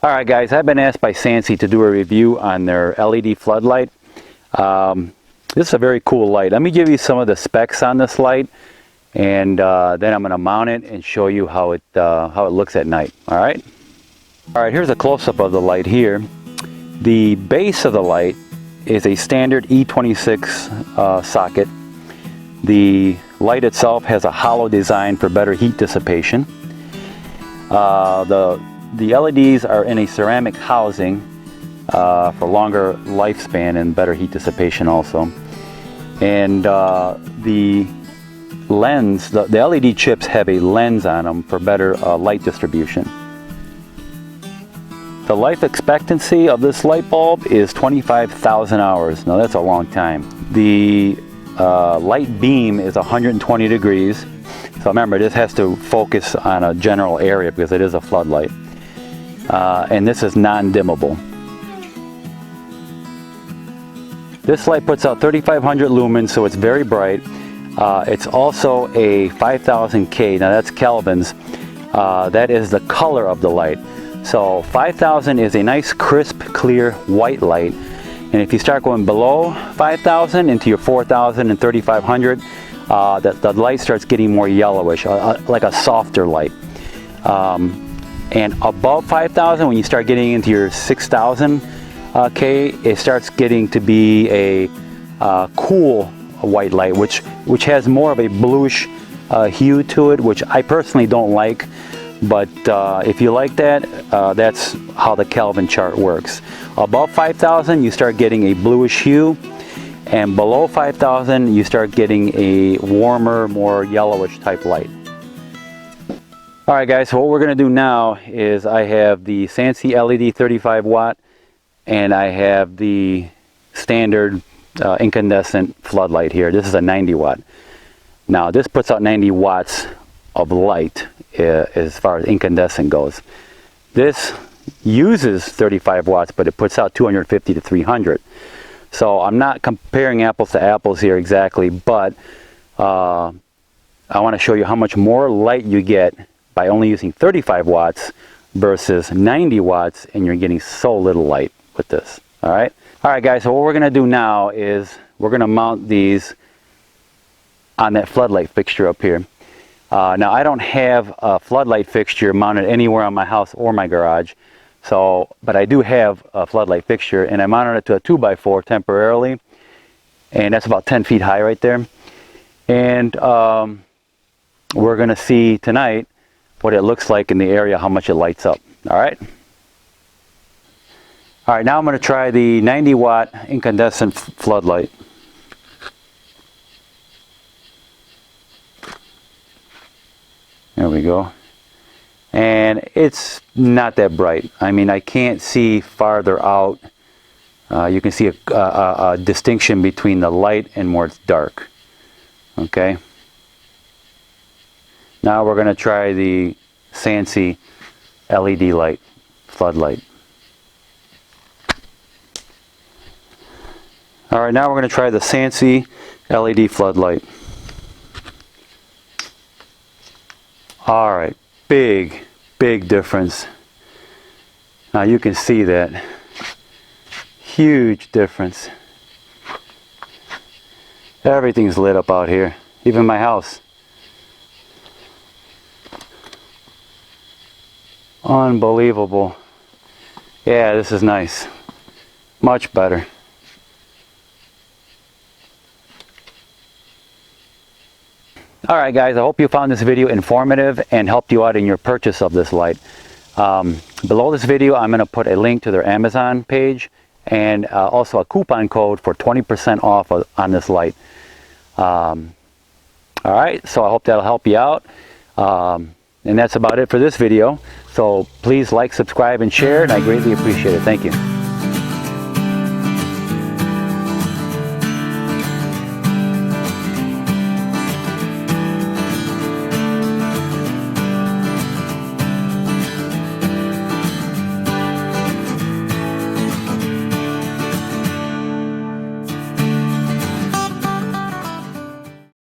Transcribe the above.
Alright guys, I've been asked by Sansi to do a review on their LED floodlight. This is a very cool light. Let me give you some of the specs on this light, and then I'm going to mount it and show you how it looks at night. Alright, here's a close-up of the light here. The base of the light is a standard E26 socket. The light itself has a hollow design for better heat dissipation. The LEDs are in a ceramic housing for longer lifespan and better heat dissipation also. And the lens, the LED chips have a lens on them for better light distribution. The life expectancy of this light bulb is 25,000 hours. Now that's a long time. The light beam is 120 degrees. So remember, this has to focus on a general area because it is a floodlight. And this is non-dimmable. This light puts out 3,500 lumens, so it's very bright. It's also a 5,000K. Now that's Kelvins. That is the color of the light. So 5,000 is a nice, crisp, clear, white light. And if you start going below 5,000 into your 4,000 and 3,500, the light starts getting more yellowish, like a softer light. And above 5,000, when you start getting into your 6,000 K, it starts getting to be a cool white light, which has more of a bluish hue to it, which I personally don't like. But if you like that, that's how the Kelvin chart works. Above 5,000, you start getting a bluish hue, and below 5,000, you start getting a warmer, more yellowish type light. Alright guys, so what we're going to do now is I have the Sansi LED 35 watt and I have the standard incandescent floodlight here. This is a 90 watt. Now this puts out 90 watts of light as far as incandescent goes. This uses 35 watts, but it puts out 250 to 300. So I'm not comparing apples to apples here exactly, but I want to show you how much more light you get by only using 35 watts versus 90 watts, and you're getting so little light with this. Alright guys, so what we're going to do now is we're going to mount these on that floodlight fixture up here. Now I don't have a floodlight fixture mounted anywhere on my house or my garage, but I do have a floodlight fixture, and I mounted it to a 2x4 temporarily, and that's about 10 feet high right there. And we're going to see tonight what it looks like in the area, how much it lights up. Alright, now I'm going to try the 90 watt incandescent floodlight. There we go. And it's not that bright. I mean, I can't see farther out. You can see a distinction between the light and where it's dark. Okay. Now we're going to try the Sansi LED light, floodlight. Alright, now we're going to try the Sansi LED floodlight. Alright, big difference. Now you can see that. Huge difference. Everything's lit up out here, even my house. Unbelievable. Yeah, this is nice. Much better. Alright guys, I hope you found this video informative and helped you out in your purchase of this light. Below this video I'm going to put a link to their Amazon page and also a coupon code for 20% off on this light. Alright, so I hope that'll help you out. And that's about it for this video. So please like, subscribe, and share, and I greatly appreciate it. Thank you.